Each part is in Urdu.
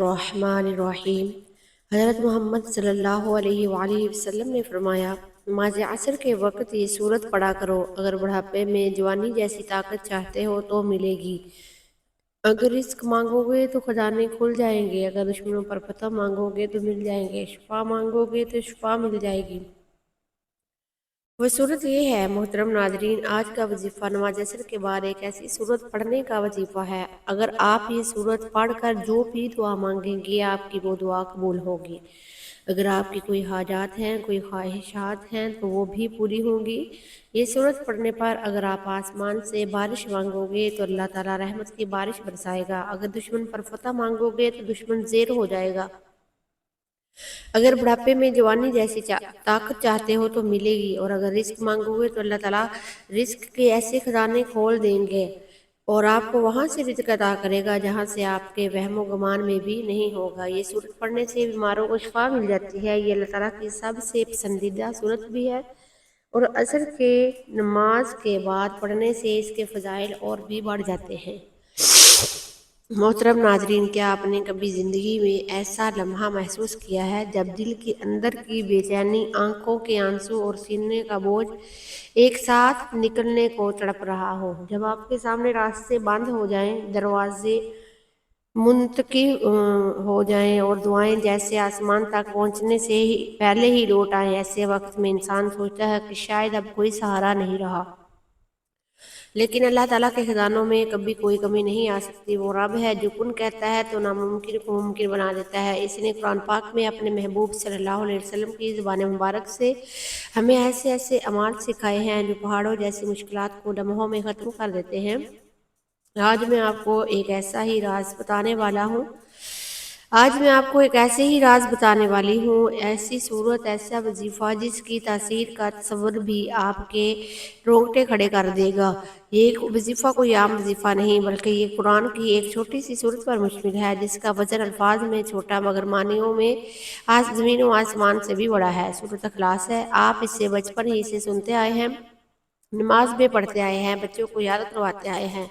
الرحمن الرحیم۔ حضرت محمد صلی اللہ علیہ وآلہ وسلم نے فرمایا، نماز عصر کے وقت یہ سورت پڑھا کرو، اگر بڑھاپے میں جوانی جیسی طاقت چاہتے ہو تو ملے گی، اگر رزق مانگو گے تو خزانے کھل جائیں گے، اگر دشمنوں پر فتح مانگو گے تو مل جائیں گے، شفا مانگو گے تو شفا مل جائے گی۔ وہ صورت یہ ہے۔ محترم ناظرین، آج کا وظیفہ نماز عصر کے بعد ایک ایسی صورت پڑھنے کا وظیفہ ہے، اگر آپ یہ صورت پڑھ کر جو بھی دعا مانگیں گے آپ کی وہ دعا قبول ہوگی۔ اگر آپ کی کوئی حاجات ہیں، کوئی خواہشات ہیں تو وہ بھی پوری ہوں گی۔ یہ صورت پڑھنے پر اگر آپ آسمان سے بارش مانگو گے تو اللہ تعالیٰ رحمت کی بارش برسائے گا، اگر دشمن پر فتح مانگو گے تو دشمن زیر ہو جائے گا، اگر بڑھاپے میں جوانی جیسی طاقت چاہتے ہو تو ملے گی، اور اگر رزق مانگو گے تو اللہ تعالیٰ رزق کے ایسے خزانے کھول دیں گے اور آپ کو وہاں سے رزق عطا کرے گا جہاں سے آپ کے وہم و گمان میں بھی نہیں ہوگا۔ یہ صورت پڑھنے سے بیماروں کو شفا مل جاتی ہے۔ یہ اللہ تعالیٰ کی سب سے پسندیدہ صورت بھی ہے اور عصر کے نماز کے بعد پڑھنے سے اس کے فضائل اور بھی بڑھ جاتے ہیں۔ محترم ناظرین، کیا آپ نے کبھی زندگی میں ایسا لمحہ محسوس کیا ہے جب دل کے اندر کی بے چینی، آنکھوں کے آنسو اور سینے کا بوجھ ایک ساتھ نکلنے کو تڑپ رہا ہو؟ جب آپ کے سامنے راستے بند ہو جائیں، دروازے منطقی ہو جائیں اور دعائیں جیسے آسمان تک پہنچنے سے پہلے ہی لوٹ آئیں، ایسے وقت میں انسان سوچتا ہے کہ شاید اب کوئی سہارا نہیں رہا۔ لیکن اللہ تعالیٰ کے خزانوں میں کبھی کوئی کمی نہیں آ سکتی۔ وہ رب ہے جو کن کہتا ہے تو ناممکن کو ممکن بنا دیتا ہے۔ اس نے قرآن پاک میں اپنے محبوب صلی اللہ علیہ وسلم کی زبان مبارک سے ہمیں ایسے ایسے اعمال سکھائے ہیں جو پہاڑوں جیسی مشکلات کو لمحوں میں ختم کر دیتے ہیں۔ آج میں آپ کو ایک ایسا ہی راز بتانے والا ہوں ایسی صورت، ایسا وظیفہ جس کی تاثیر کا تصور بھی آپ کے رونگٹے کھڑے کر دے گا۔ یہ وظیفہ کوئی عام وظیفہ نہیں بلکہ یہ قرآن کی ایک چھوٹی سی صورت پر مشتمل ہے جس کا وزن الفاظ میں چھوٹا مگر معنیوں میں زمین و آسمان سے بھی بڑا ہے۔ سورۃ اخلاص ہے۔ آپ اس سے بچپن ہی سے سنتے آئے ہیں، نماز میں پڑھتے آئے ہیں، بچوں کو یاد کرواتے آئے ہیں،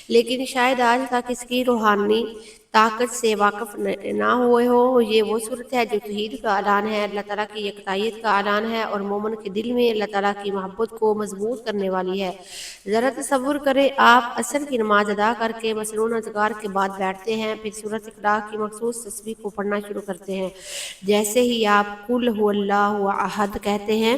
لیکن شاید آج تک اس کی روحانی طاقت سے واقف نہ ہوئے ہو۔ یہ وہ صورت ہے جو توحید کا اعلان ہے، اللہ تعالیٰ کی یکتائیت کا اعلان ہے اور مومن کے دل میں اللہ تعالیٰ کی محبت کو مضبوط کرنے والی ہے۔ ذرا تصور کریں، آپ عصر کی نماز ادا کر کے مسنون اذکار کے بعد بیٹھتے ہیں، پھر سورۃ اخلاص کی مخصوص تسبیح کو پڑھنا شروع کرتے ہیں۔ جیسے ہی آپ قل ھو اللہ احد کہتے ہیں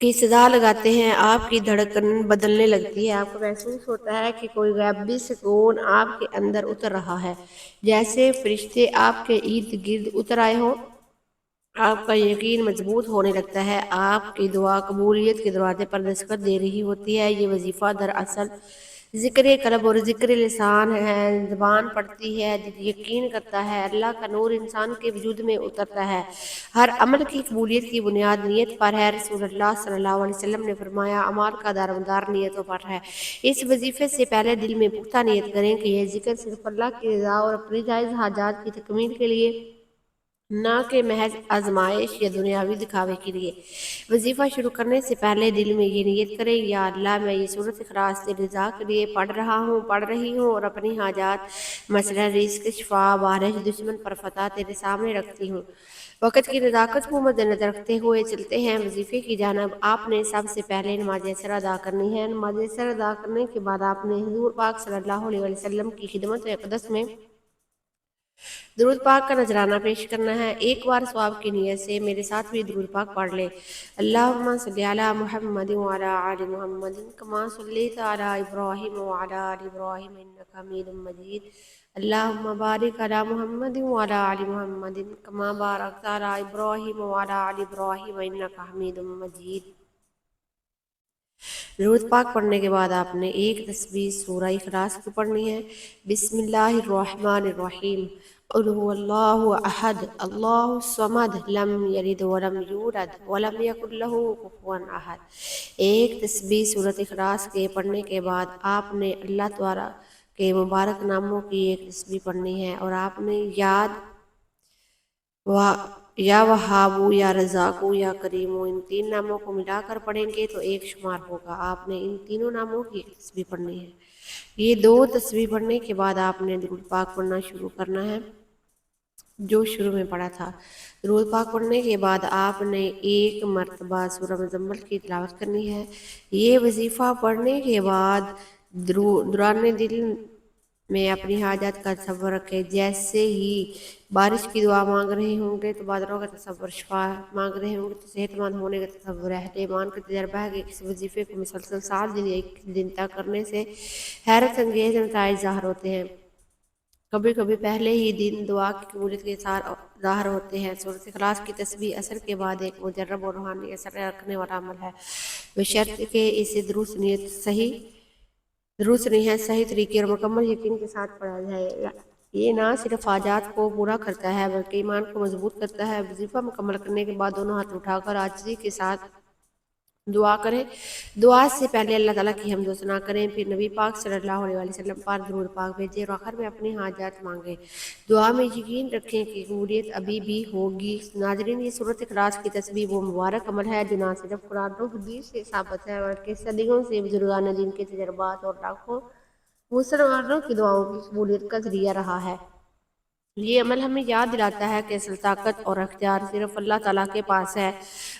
کی صدا لگاتے ہیں، آپ کی دھڑکن بدلنے لگتی ہے۔ آپ کو محسوس ہوتا ہے کہ کوئی غیبی سکون آپ کے اندر اتر رہا ہے، جیسے فرشتے آپ کے ارد گرد اتر آئے ہوں۔ آپ کا یقین مضبوط ہونے لگتا ہے، آپ کی دعا قبولیت کے دروازے پر دستک دے رہی ہوتی ہے۔ یہ وظیفہ دراصل ذکر قلب اور ذکر لسان ہے۔ زبان پڑھتی ہے، دل یقین کرتا ہے، اللہ کا نور انسان کے وجود میں اترتا ہے۔ ہر عمل کی قبولیت کی بنیاد نیت پر ہے۔ رسول اللہ صلی اللہ علیہ وسلم نے فرمایا، اعمال کا دارومدار نیتوں پر ہے۔ اس وظیفے سے پہلے دل میں پختہ نیت کریں کہ یہ ذکر صرف اللہ کی رضا اور اپنی جائز حاجات کی تکمیل کے لیے، نہ کہ محض آزمائش یا دنیاوی دکھاوے کے لیے۔ وظیفہ شروع کرنے سے پہلے دل میں یہ نیت کریں، یا اللہ، میں یہ سورۃ اخلاص تیری رضا کے لیے پڑھ رہی ہوں اور اپنی حاجات مثلا رزق، شفا، بارش، دشمن پر فتح تیرے سامنے رکھتی ہوں۔ وقت کی نزاکت کو مد نظر رکھتے ہوئے چلتے ہیں وظیفے کی جانب۔ آپ نے سب سے پہلے نماز عصر ادا کرنی ہے۔ نماز عصر ادا کرنے کے بعد آپ نے حضور پاک صلی اللہ علیہ وسلم کی خدمت اقدس میں درود پاک کا نذرانہ پیش کرنا ہے۔ ایک بار ثواب کی نیت سے میرے ساتھ بھی درود پاک پڑھ لیں۔ اللہم صلی علی محمد وعلی آل محمد کما صلیت علی ابراہیم وعلی آل ابراہیم انک حمید مجید۔ اللہم بارک علی محمد وعلی آل محمد کما بارکت علی ابراہیم وعلی آل ابراہیم انک حمید مجید۔ درود پاک پڑھنے کے بعد آپ نے ایک تسبیح سورہ اخلاص کی پڑھنی ہے۔ بسم اللہ الرحمن الرحیم۔ قل ھو اللہ احد اللہ الصمد لم یلد ولم یولد ولم یکن لہ کفوا احد۔ ایک تسبیح سورۃ اخلاص کے پڑھنے کے بعد آپ نے اللہ تعالیٰ کے مبارک ناموں کی ایک تسبیح پڑھنی ہے اور آپ نے یا وہابو، یا رزاقو، یا کریمو، ان تین ناموں کو ملا کر پڑھیں گے تو ایک شمار ہوگا۔ آپ نے ان تینوں ناموں کی ایک تسبیح پڑھنی ہے۔ یہ 2 تسبیح پڑھنے کے بعد آپ نے درود پاک پڑھنا شروع کرنا ہے جو شروع میں پڑھا تھا۔ درود پاک پڑھنے کے بعد آپ نے 1 مرتبہ سورہ مزمل کی تلاوت کرنی ہے۔ یہ وظیفہ پڑھنے کے بعد دوران دل میں اپنی حاجات کا تصور رکھیں، جیسے ہی بارش کی دعا مانگ رہے ہوں گے تو بادلوں کا تصور، شفا مانگ رہے ہوں گے تو صحت مند ہونے کا تصور، اہل ایمان کا تجربہ ہے کہ اس وظیفے کو مسلسل 7 دن 21 دن تک کرنے سے حیرت انگیز نتائج ظاہر ہوتے ہیں۔ کبھی کبھی پہلے ہی دن دعا کی قبولیت کے ساتھ ظاہر ہوتے ہیں۔ سورۃ اخلاص کی تسبیح اثر کے بعد ایک مجرب اور روحانی اثر رکھنے والا عمل ہے، بشرط کہ اسے درست نیت، صحیح طریقے اور مکمل یقین کے ساتھ پڑھا جائے۔ یہ نہ صرف حاجات کو پورا کرتا ہے بلکہ ایمان کو مضبوط کرتا ہے۔ وظیفہ مکمل کرنے کے بعد دونوں ہاتھ اٹھا کر عاجزی کے ساتھ دعا کریں۔ دعا سے پہلے اللہ تعالیٰ کی حمد و ثنا کریں، پھر نبی پاک صلی اللہ علیہ وسلم پر درود پاک بھیجیں اور آخر میں اپنی حاجات مانگیں۔ دعا میں یقین رکھیں کہ قبولیت ابھی بھی ہوگی۔ ناظرین، یہ سورۃ اخلاص کی تسبیح وہ مبارک عمل ہے جو نہ صرف قرآن و حدیث سے ثابت ہے بلکہ صدیوں سے بزرگان دین کے تجربات اور لاکھوں مسلمانوں کی دعاؤں کی قبولیت کا ذریعہ رہا ہے۔ یہ عمل ہمیں یاد دلاتا ہے کہ اصل طاقت اور اختیار صرف اللہ تعالیٰ کے پاس ہے۔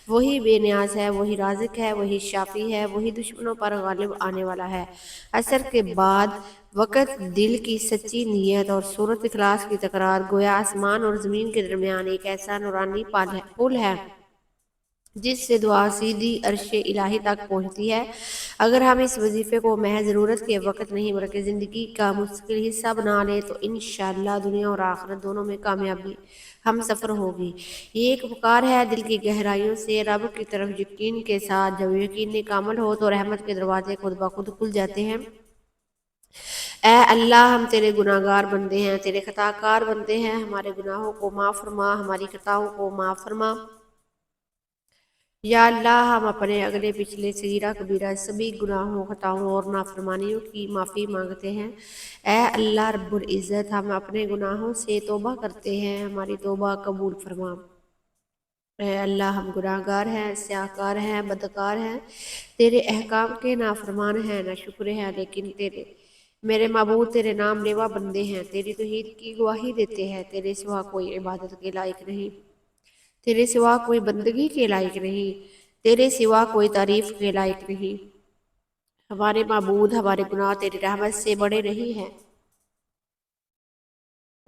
وہی بے نیاز ہے، وہی رازق ہے، وہی شافی ہے، وہی دشمنوں پر غالب آنے والا ہے۔ عصر کے بعد وقت دل کی سچی نیت اور سورۃ اخلاص کی تکرار گویا آسمان اور زمین کے درمیان ایک ایسا نورانی پل ہے جس سے دعا سیدھی عرش الہی تک پہنچتی ہے۔ اگر ہم اس وظیفے کو محض ضرورت کے وقت نہیں بلکہ زندگی کا مستقل حصہ بنا لیں تو انشاءاللہ دنیا اور آخرت دونوں میں کامیابی ہم سفر ہوگی۔ یہ ایک پکار ہے دل کی گہرائیوں سے رب کی طرف یقین کے ساتھ۔ جب یقین کامل ہو تو رحمت کے دروازے خود بخود کھل جاتے ہیں۔ اے اللہ، ہم تیرے گناہ گار بندے ہیں، تیرے خطا کار بندے ہیں، ہمارے گناہوں کو معاف فرما، ہماری خطاؤں کو معاف فرما۔ یا اللہ، ہم اپنے اگلے پچھلے صغیرہ کبیرہ سبھی گناہوں، خطاؤں اور نافرمانیوں کی معافی مانگتے ہیں۔ اے اللہ رب العزت، ہم اپنے گناہوں سے توبہ کرتے ہیں، ہماری توبہ قبول فرما۔ اے اللہ، ہم گناہ گار ہیں، سیاہ کار ہیں، بدکار ہیں، تیرے احکام کے نافرمان ہیں، ناشکر ہیں، لیکن میرے معبود تیرے نام لیوا بندے ہیں، تیری توحید کی گواہی دیتے ہیں۔ تیرے سوا کوئی عبادت کے لائق نہیں، تیرے سوا کوئی بندگی کے لائق نہیں، تیرے سوا کوئی تعریف کے لائق نہیں۔ ہمارے معبود، ہمارے گناہ تیری رحمت سے بڑے نہیں ہیں،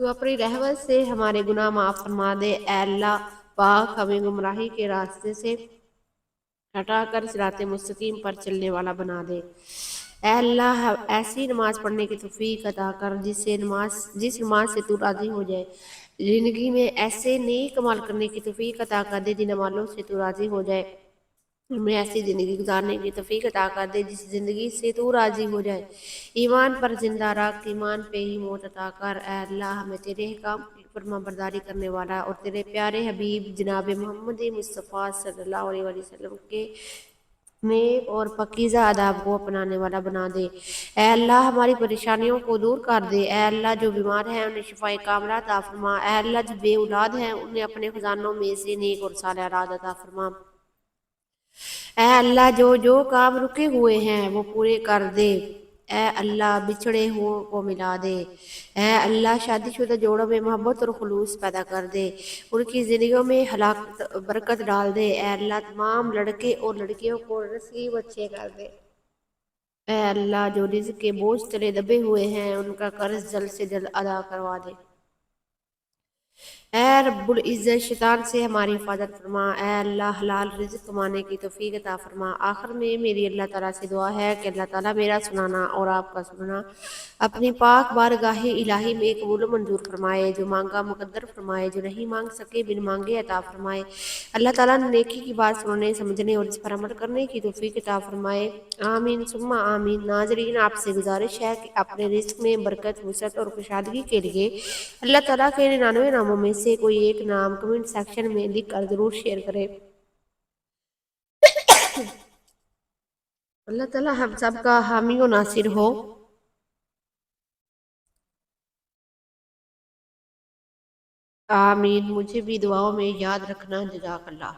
تو اپنی رحمت سے ہمارے گناہ معاف فرما دے۔ اے اللہ پاک، ہمیں گمراہی کے راستے سے ہٹا کر صراط مستقیم پر چلنے والا بنا دے۔ اے اللہ، ایسی نماز پڑھنے کی توفیق عطا کر جس نماز سے تو راضی ہو جائے۔ زندگی میں ایسے نیک عمل کرنے کی توفیق عطا کر دے جن عملوں سے تو راضی ہو جائے۔ ہمیں ایسی زندگی گزارنے کی توفیق عطا کر دے جس زندگی سے تو راضی ہو جائے۔ ایمان پر زندہ رکھ، ایمان پہ ہی موت عطا کر۔ اے اللہ، ہمیں تیرے احکام کی فرما برداری کرنے والا اور تیرے پیارے حبیب جناب محمد مصطفیٰ صلی اللہ علیہ وسلم کے نیک اور پاکیزہ آداب کو اپنانے والا بنا دے۔ اے اللہ، ہماری پریشانیوں کو دور کر دے۔ اے اللہ، جو بیمار ہیں انہیں شفائے کاملہ عطا فرما۔ اے اللہ، جو بے اولاد ہیں انہیں اپنے خزانوں میں سے نیک اور صالح اولاد عطا فرما۔ اے اللہ، جو کام رکے ہوئے ہیں وہ پورے کر دے۔ اے اللہ، بچھڑے ہوئوں کو ملا دے۔ اے اللہ، شادی شدہ جوڑوں میں محبت اور خلوص پیدا کر دے، ان کی زندگیوں میں برکت ڈال دے۔ اے اللہ، تمام لڑکے اور لڑکیوں کو نصیب اچھے کر دے۔ اے اللہ، جو رزق کے بوجھ تلے دبے ہوئے ہیں ان کا قرض جلد سے جلد ادا کروا دے۔ اے رب العزت، شیطان سے ہماری حفاظت فرما۔ اے اللہ، حلال رزق کمانے کی توفیق عطا فرما۔ آخر میں میری اللہ تعالیٰ سے دعا ہے کہ اللہ تعالیٰ میرا سنانا اور آپ کا سننا اپنی پاک بارگاہ الہی میں قبول و منظور فرمائے، جو مانگا مقدر فرمائے، جو نہیں مانگ سکے بن مانگے عطا فرمائے۔ اللہ تعالیٰ نیکی کی بات سننے، سمجھنے اور اس پر عمل کرنے کی توفیق عطا فرمائے۔ آمین ثم آمین۔ ناظرین، آپ سے گزارش ہے کہ اپنے رزق میں برکت، وسعت اور کشادگی کے لیے اللہ تعالیٰ کے 99 ناموں میں سے کوئی ایک نام کمنٹ سیکشن میں لکھ کر ضرور شیئر کریں۔ اللہ تعالیٰ ہم سب کا حامی و ناصر ہو۔ آمین۔ مجھے بھی دعاؤں میں یاد رکھنا۔ جزاک اللہ۔